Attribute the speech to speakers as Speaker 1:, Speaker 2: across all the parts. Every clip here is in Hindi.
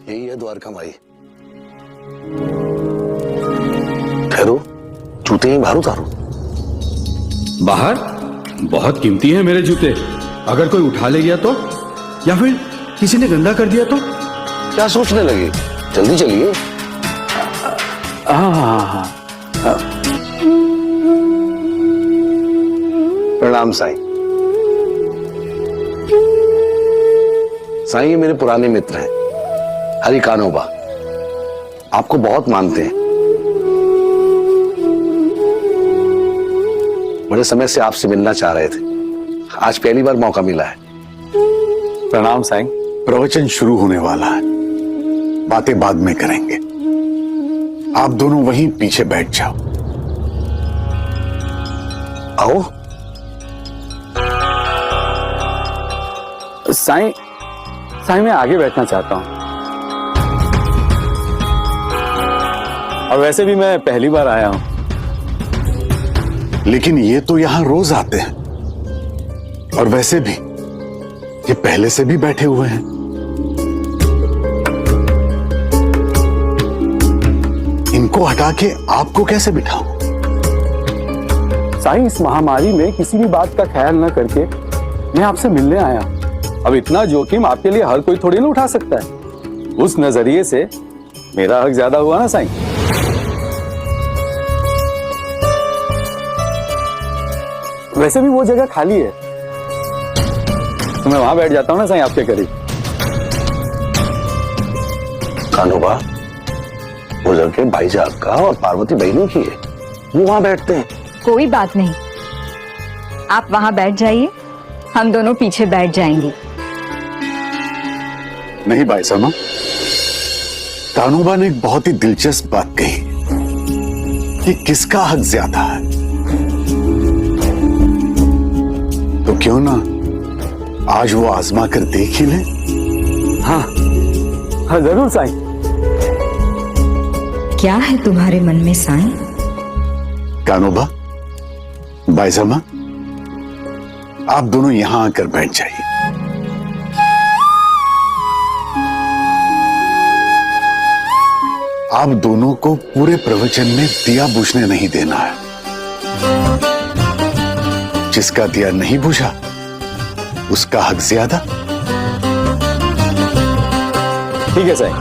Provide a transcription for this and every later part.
Speaker 1: यही है द्वारका माई। ठहरो, जूते ही बाहर उतारो।
Speaker 2: बाहर? बहुत कीमती है मेरे जूते, अगर कोई उठा ले गया तो, या फिर किसी ने गंदा कर दिया तो?
Speaker 1: क्या सोचने लगे, जल्दी चलिए।
Speaker 2: हाँ।
Speaker 1: प्रणाम साईं। साईं ये मेरे पुराने मित्र हैं, हरि कानोबा, आपको बहुत मानते हैं। बड़े समय से आपसे मिलना चाह रहे थे, आज पहली बार मौका मिला है।
Speaker 3: प्रणाम साईं।
Speaker 4: प्रवचन शुरू होने वाला है, बातें बाद में करेंगे। आप दोनों वहीं पीछे बैठ जाओ।
Speaker 1: आओ।
Speaker 3: साईं मैं आगे बैठना चाहता हूं, और वैसे भी मैं पहली बार आया हूं।
Speaker 4: लेकिन ये तो यहां रोज आते हैं, और वैसे भी ये पहले से भी बैठे हुए हैं। इनको हटा के आपको कैसे बिठाऊं?
Speaker 3: साईं इस महामारी में किसी भी बात का ख्याल न करके मैं आपसे मिलने आया। अब इतना जोखिम आपके लिए हर कोई थोड़ी ना उठा सकता है। उस नजरिए से मेरा हक ज्यादा हुआ ना साईं। वैसे भी वो जगह खाली है, तो मैं वहां बैठ जाता हूं ना साईं, आपके करीब।
Speaker 1: कानोबा, वो जगह भाईजान का और पार्वती बहनों की है, वो वहां बैठते हैं।
Speaker 5: कोई बात नहीं, आप वहां बैठ जाइए, हम दोनों पीछे बैठ जाएंगे।
Speaker 4: नहीं भाई साहब, कानूबा ने एक बहुत ही दिलचस्प बात कही कि किसका हक ज्यादा है। तो क्यों ना आज वो आजमा कर देख ही ले।
Speaker 3: हाँ जरूर साईं।
Speaker 5: क्या है तुम्हारे मन में साईं?
Speaker 4: कानोबा, बाईजामा, आप दोनों यहां आकर बैठ जाइए। आप दोनों को पूरे प्रवचन में दिया बुझने नहीं देना है। जिसका दिया नहीं बुझा उसका हक ज्यादा।
Speaker 3: ठीक है साईं।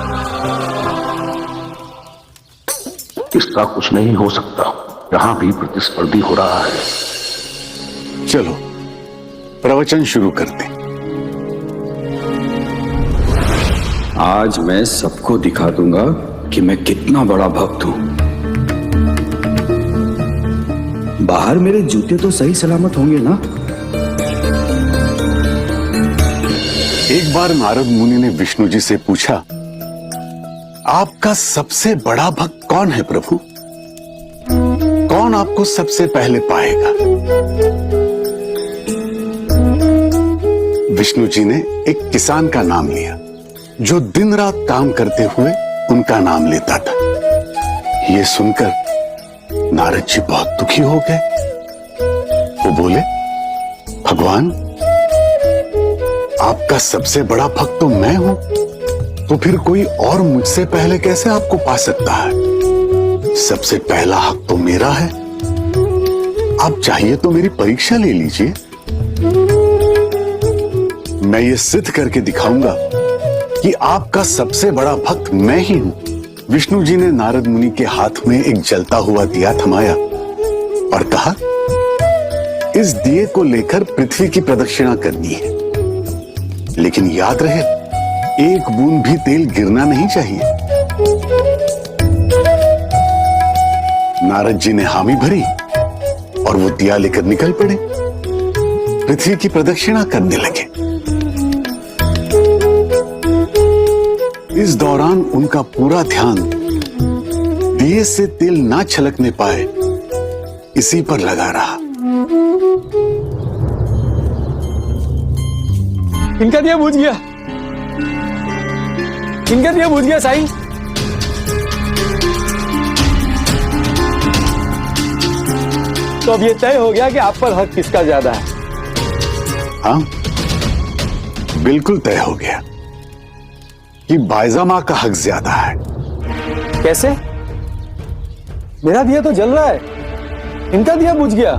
Speaker 1: इसका कुछ नहीं हो सकता, यहां भी प्रतिस्पर्धी हो रहा है।
Speaker 4: चलो प्रवचन शुरू करते।
Speaker 2: आज मैं सबको दिखा दूंगा कि मैं कितना बड़ा भक्त हूं। बाहर मेरे जूते तो सही सलामत होंगे ना?
Speaker 4: एक बार नारद मुनि ने विष्णु जी से पूछा, आपका सबसे बड़ा भक्त कौन है प्रभु? कौन आपको सबसे पहले पाएगा? विष्णु जी ने एक किसान का नाम लिया जो दिन रात काम करते हुए उनका नाम लेता था। ये सुनकर नारद जी बहुत दुखी हो गए। वो बोले, भगवान, आपका सबसे बड़ा भक्त तो मैं हूं, तो फिर कोई और मुझसे पहले कैसे आपको पा सकता है? सबसे पहला हक तो मेरा है। आप चाहिए तो मेरी परीक्षा ले लीजिए, मैं ये सिद्ध करके दिखाऊंगा कि आपका सबसे बड़ा भक्त मैं ही हूं। विष्णु जी ने नारद मुनि के हाथ में एक जलता हुआ दिया थमाया और कहा, इस दिए को लेकर पृथ्वी की प्रदक्षिणा करनी है, लेकिन याद रहे एक बूंद भी तेल गिरना नहीं चाहिए। नारद जी ने हामी भरी और वो दिया लेकर निकल पड़े, पृथ्वी की प्रदक्षिणा करने लगे। इस दौरान उनका पूरा ध्यान दिए से तेल ना छलकने पाए इसी पर लगा रहा।
Speaker 3: इनका दिया बुझ गया, इनका दिया बुझ गया साईं। तो अब ये तय हो गया कि आप पर हक किसका ज्यादा है।
Speaker 4: हाँ, बिल्कुल तय हो गया। कि बायजा मां का हक ज्यादा है।
Speaker 3: कैसे? मेरा दिया तो जल रहा है, इनका दिया बुझ गया।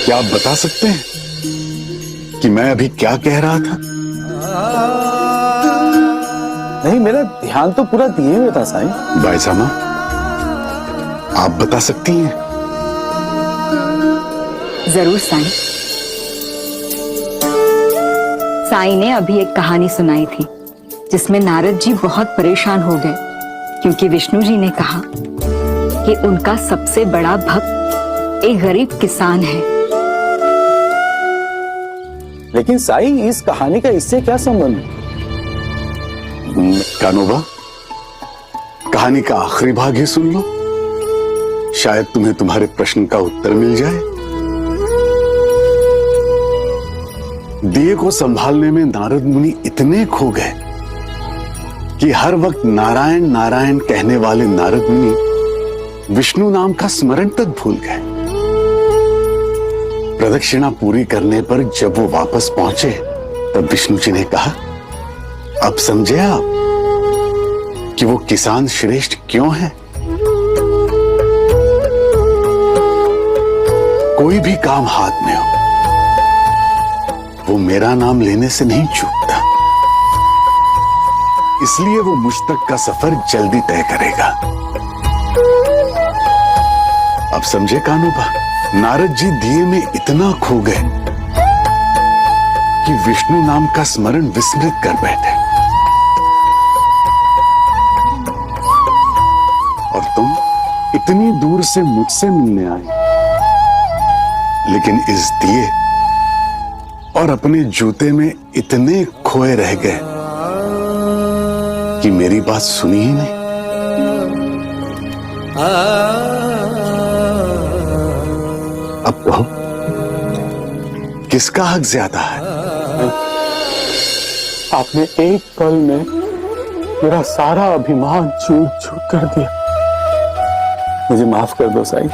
Speaker 4: क्या आप बता सकते हैं कि मैं अभी क्या कह रहा था?
Speaker 3: नहीं, मेरा ध्यान तो पूरा दिए में था साईं।
Speaker 4: बायजा मां, आप बता सकती हैं?
Speaker 5: जरूर साईं। साईं ने अभी एक कहानी सुनाई थी जिसमें नारद जी बहुत परेशान हो गए क्योंकि विष्णु जी ने कहा कि उनका सबसे बड़ा भक्त एक गरीब किसान है।
Speaker 3: लेकिन साईं, इस कहानी का इससे क्या संबंध?
Speaker 4: कानोबा, कहानी का आखिरी भाग ही सुन लो, शायद तुम्हें तुम्हारे प्रश्न का उत्तर मिल जाए। दिए को संभालने में नारद मुनि इतने खो गए कि हर वक्त नारायण नारायण कहने वाले नारद मुनि विष्णु नाम का स्मरण तक भूल गए। प्रदक्षिणा पूरी करने पर जब वो वापस पहुंचे तब विष्णु जी ने कहा, अब समझे आप कि वो किसान श्रेष्ठ क्यों है? कोई भी काम हाथ में हो, वो मेरा नाम लेने से नहीं चूकता, इसलिए वो मुझ तक का सफर जल्दी तय करेगा। अब समझे कानोबा? नारद जी दिए में इतना खो गए कि विष्णु नाम का स्मरण विस्मृत कर बैठे। और तुम इतनी दूर से मुझसे मिलने आए, लेकिन इस दिए और अपने जूते में इतने खोए रह गए कि मेरी बात सुनी ही नहीं। अब कहो, किसका हक ज्यादा है?
Speaker 3: आपने एक पल में मेरा सारा अभिमान चूर चूर कर दिया। मुझे माफ कर दो साईं,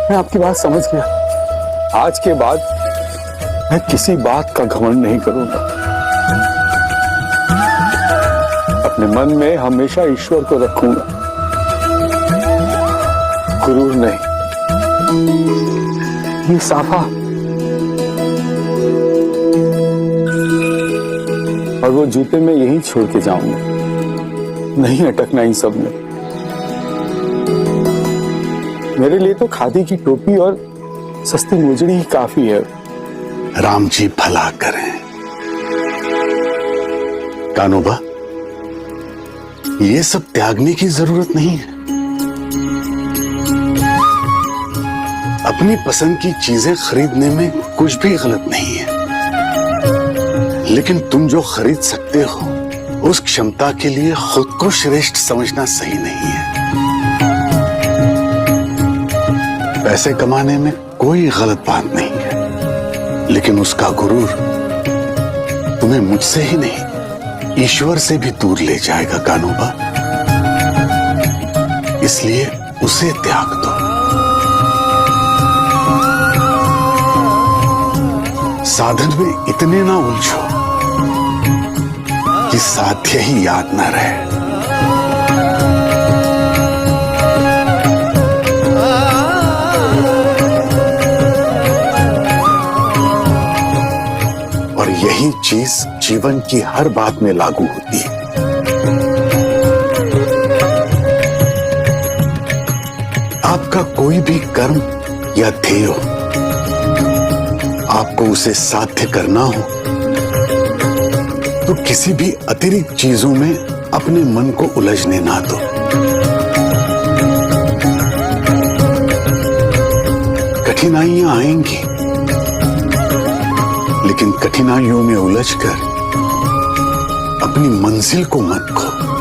Speaker 3: मैं आपकी बात समझ गया। आज के बाद मैं किसी बात का घमंड नहीं करूंगा। अपने मन में हमेशा ईश्वर को रखूंगा, गुरूर नहीं। ये साफा और वो जूते में यही छोड़ के जाऊंगा, नहीं अटकना इन सब में। मेरे लिए तो खादी की टोपी और सस्ती मोजड़ी ही काफी है।
Speaker 4: राम जी भला करें। कानोबा, ये सब त्यागने की जरूरत नहीं है। अपनी पसंद की चीजें खरीदने में कुछ भी गलत नहीं है, लेकिन तुम जो खरीद सकते हो उस क्षमता के लिए खुद को श्रेष्ठ समझना सही नहीं है। पैसे कमाने में कोई गलत बात नहीं है, लेकिन उसका गुरूर तुम्हें मुझसे ही नहीं, ईश्वर से भी दूर ले जाएगा कानोबा। इसलिए उसे त्याग दो। साधन में इतने ना उलझो कि साध्य ही याद ना रहे। और यही चीज जीवन की हर बात में लागू होती है। आपका कोई भी कर्म या ध्येय हो, आपको उसे साध्य करना हो तो किसी भी अतिरिक्त चीजों में अपने मन को उलझने ना दो। कठिनाइयां आएंगी, लेकिन कठिनाइयों में उलझकर अपनी मंजिल को मत खो।